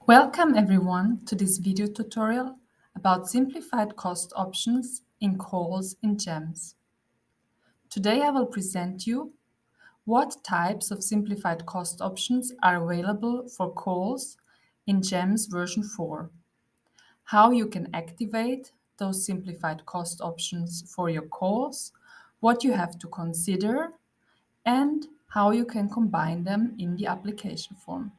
Welcome everyone to this video tutorial about simplified cost options in calls in Jems. Today I will present you what types of simplified cost options are available for calls in Jems version 4, how you can activate those simplified cost options for your calls, what you have to consider, and how you can combine them in the application form.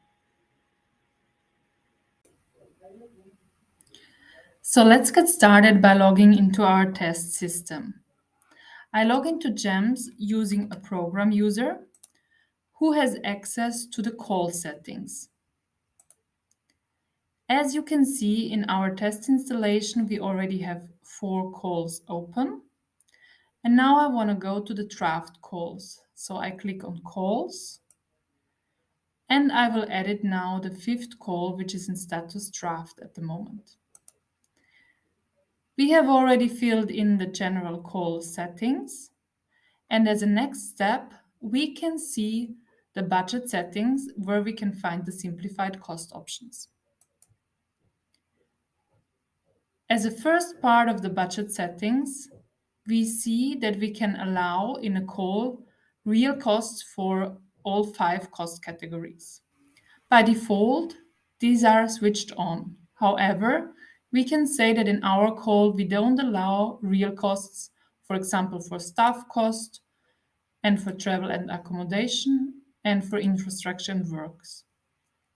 So let's get started by logging into our test system. I log into Jems using a program user who has access to the call settings. As you can see in our test installation, we already have 4 calls open. And now I want to go to the draft calls. So I click on calls and I will edit now the 5th call, which is in status draft at the moment. We have already filled in the general call settings. And as a next step, we can see the budget settings where we can find the simplified cost options. As a first part of the budget settings, we see that we can allow in a call real costs for all 5 cost categories. By default, these are switched on. However, we can say that in our call we don't allow real costs, for example, for staff cost, and for travel and accommodation, and for infrastructure and works.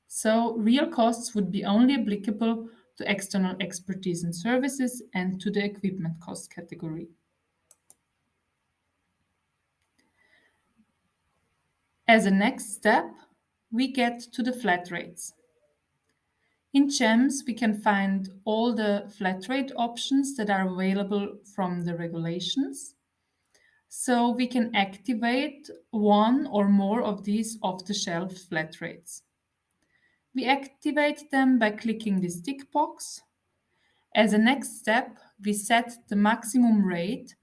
So real costs would be only applicable to external expertise and services and to the equipment cost category. As a next step, we get to the flat rates. In Jems, we can find all the flat rate options that are available from the regulations. So we can activate one or more of these off-the-shelf flat rates. We activate them by clicking this tick box. As a next step, we set the maximum rate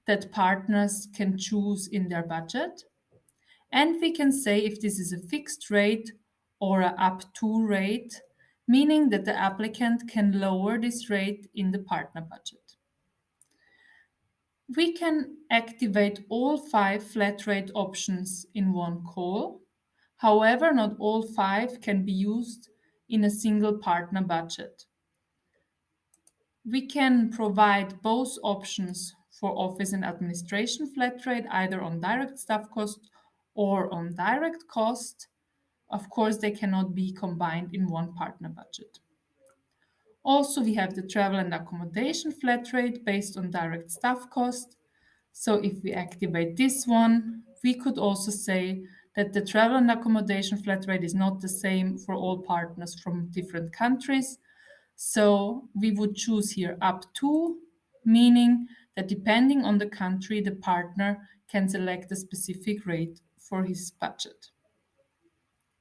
that partners can choose in their budget. And we can say if this is a fixed rate or an up to rate, meaning that the applicant can lower this rate in the partner budget. We can activate all 5 flat rate options in one call. However, not all 5 can be used in a single partner budget. We can provide both options for office and administration flat rate, either on direct staff cost or on direct cost. Of course, they cannot be combined in one partner budget. Also, we have the travel and accommodation flat rate based on direct staff cost. So if we activate this one, we could also say that the travel and accommodation flat rate is not the same for all partners from different countries. So we would choose here up to, meaning that depending on the country, the partner can select a specific rate for his budget.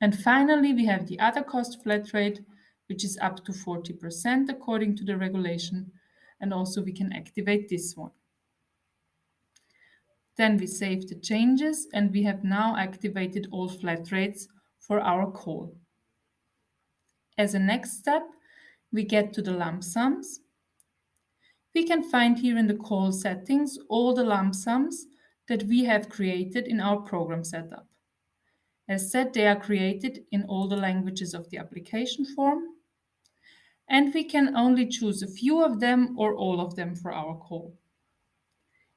And finally, we have the other cost flat rate, which is up to 40% according to the regulation. And also we can activate this one. Then we save the changes and we have now activated all flat rates for our call. As a next step, we get to the lump sums. We can find here in the call settings all the lump sums that we have created in our program setup. As said, they are created in all the languages of the application form, and we can only choose a few of them or all of them for our call.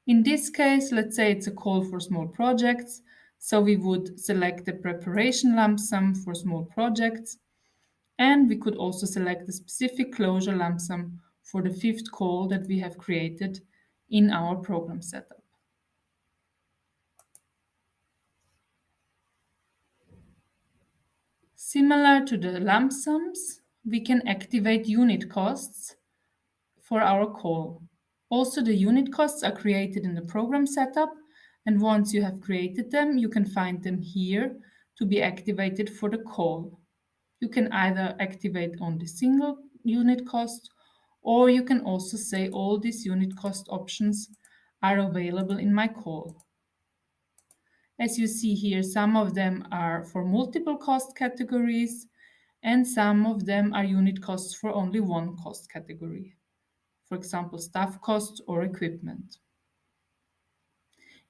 In this case, let's say it's a call for small projects, so we would select the preparation lump sum for small projects, and we could also select the specific closure lump sum for the 5th call that we have created in our program setup. Similar to the lump sums, we can activate unit costs for our call. Also, the unit costs are created in the program setup, and once you have created them, you can find them here to be activated for the call. You can either activate only single unit cost, or you can also say all these unit cost options are available in my call. As you see here, some of them are for multiple cost categories, and some of them are unit costs for only one cost category, for example, staff costs or equipment.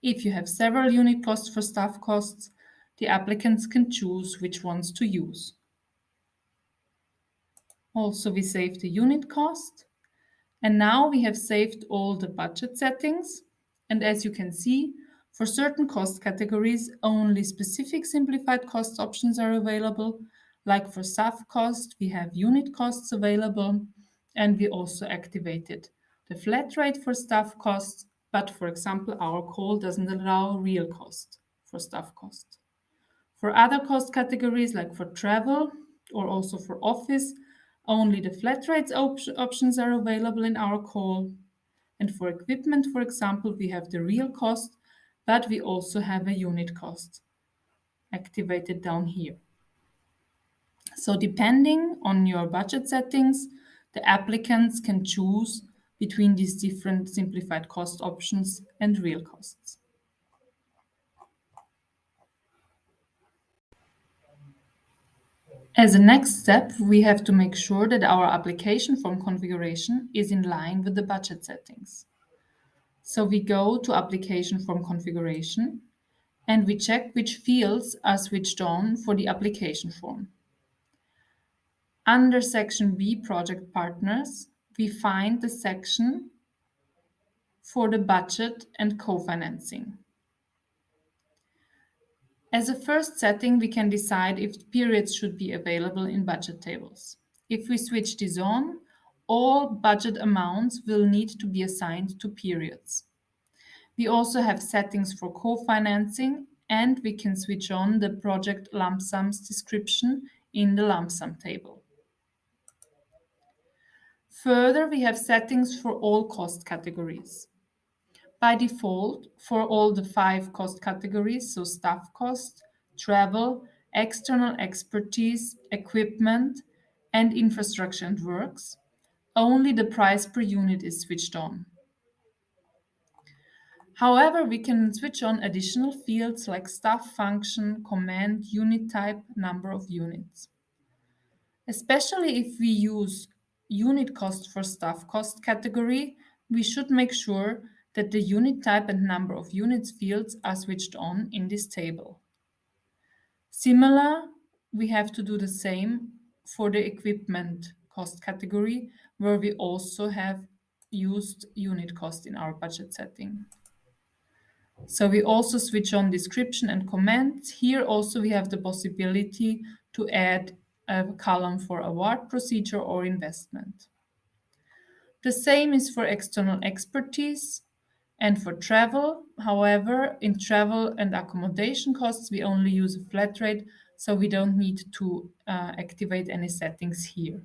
If you have several unit costs for staff costs, the applicants can choose which ones to use. Also, we save the unit cost. And now we have saved all the budget settings. And as you can see, for certain cost categories, only specific simplified cost options are available. Like for staff cost, we have unit costs available. And we also activated the flat rate for staff costs. But for example, our call doesn't allow real cost for staff cost. For other cost categories, like for travel or also for office, only the flat rates options are available in our call. And for equipment, for example, we have the real cost, but we also have a unit cost activated down here. So depending on your budget settings, the applicants can choose between these different simplified cost options and real costs. As a next step, we have to make sure that our application form configuration is in line with the budget settings. So we go to application form configuration and we check which fields are switched on for the application form. Under section B, project partners, we find the section for the budget and co-financing. As a first setting, we can decide if periods should be available in budget tables. If we switch this on, all budget amounts will need to be assigned to periods. We also have settings for co-financing, and we can switch on the project lump sums description in the lump sum table. Further, we have settings for all cost categories. By default, for all the 5 cost categories, so staff cost, travel, external expertise, equipment, and infrastructure and works, only the price per unit is switched on. However, we can switch on additional fields like staff function, command, unit type, number of units. Especially if we use unit cost for staff cost category, we should make sure that the unit type and number of units fields are switched on in this table. Similar, we have to do the same for the equipment cost category, where we also have used unit cost in our budget setting. So we also switch on description and comments. Here also we have the possibility to add a column for award procedure or investment. The same is for external expertise and for travel. However, in travel and accommodation costs, we only use a flat rate, so we don't need to activate any settings here.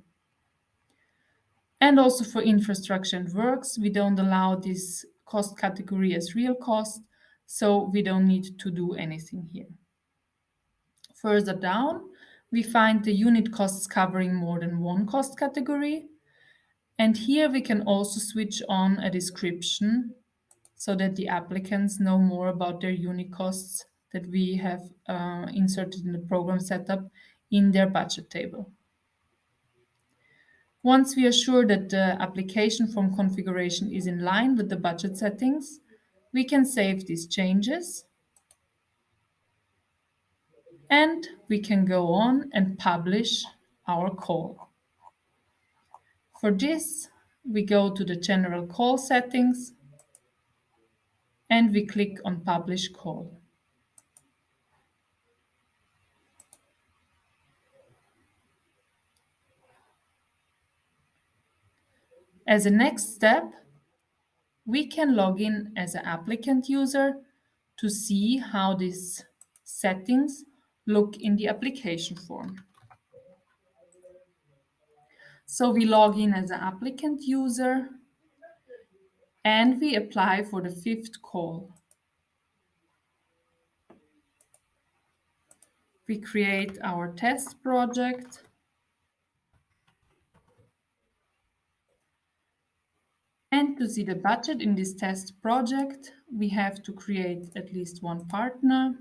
And also for infrastructure and works, we don't allow this cost category as real cost, so we don't need to do anything here. Further down, we find the unit costs covering more than one cost category. And here we can also switch on a description so that the applicants know more about their unit costs that we have inserted in the program setup in their budget table. Once we are sure that the application form configuration is in line with the budget settings, we can save these changes and we can go on and publish our call. For this, we go to the general call settings and we click on Publish Call. As a next step, we can log in as an applicant user to see how these settings look in the application form. So we log in as an applicant user and we apply for the 5th call. We create our test project. And to see the budget in this test project, we have to create at least one partner.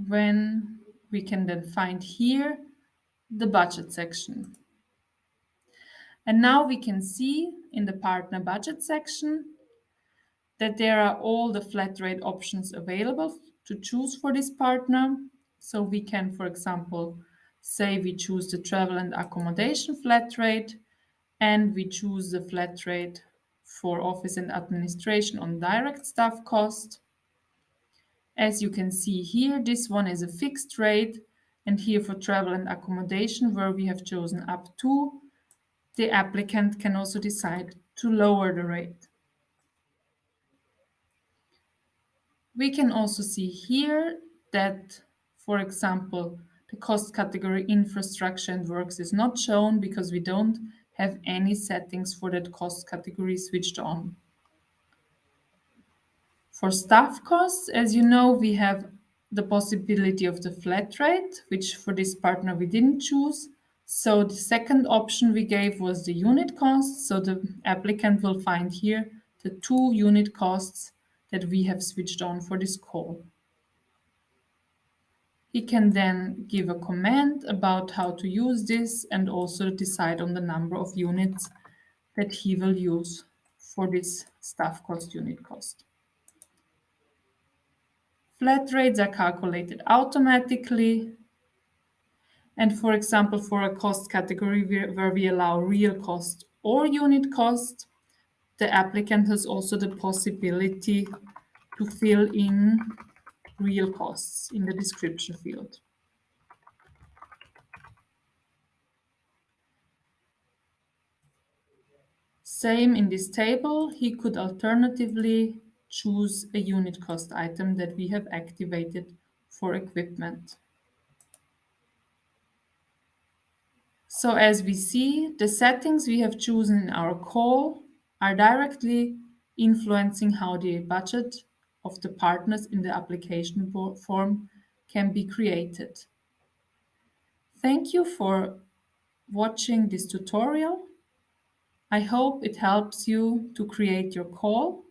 when we can then find here the budget section. And now we can see in the partner budget section that there are all the flat rate options available to choose for this partner. So we can, for example, say we choose the travel and accommodation flat rate, and we choose the flat rate for office and administration on direct staff cost. As you can see here, this one is a fixed rate, and here for travel and accommodation, where we have chosen up to, the applicant can also decide to lower the rate. We can also see here that, for example, the cost category infrastructure and works is not shown because we don't have any settings for that cost category switched on. For staff costs, as you know, we have the possibility of the flat rate, which for this partner we didn't choose. So the second option we gave was the unit cost. So the applicant will find here the 2 unit costs that we have switched on for this call. He can then give a comment about how to use this and also decide on the number of units that he will use for this staff cost unit cost. Flat rates are calculated automatically. And for example, for a cost category where we allow real cost or unit cost, the applicant has also the possibility to fill in real costs in the description field. Same in this table, he could alternatively choose a unit cost item that we have activated for equipment. So as we see, the settings we have chosen in our call are directly influencing how the budget of the partners in the application form can be created. Thank you for watching this tutorial. I hope it helps you to create your call